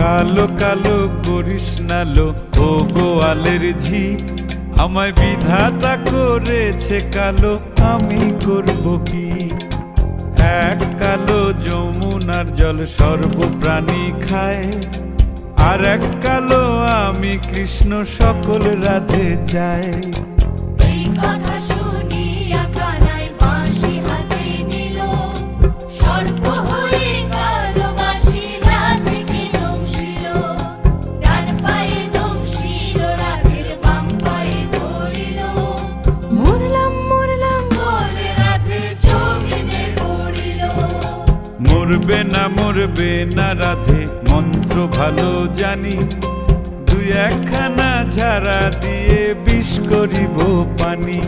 কালো কালো করিস না লো ও গোয়ালের ঝি, আমায় বিধাতা করেছে কালো, আমি করব কি? এক কালো যমুনার জল সর্বপ্রাণী খায়, আর এক কালো আমি কৃষ্ণ সকল রাধে চাই। এই কথা শুনিয়া কানাই বাঁশি হাতে নিল, সর্প হয়ে কালো বাঁশি রাধেকে দংশিল। ডান পায়ে দংশিল, রাধের বাম পায়ে ধরিল। মরলাম মরলাম বলে রাধে জমিনে পড়িল। মরবে না রাধে মন্ত্র ভালো জানি, দুই একখানা ঝাড়া দিয়ে বিষ করিব পানি।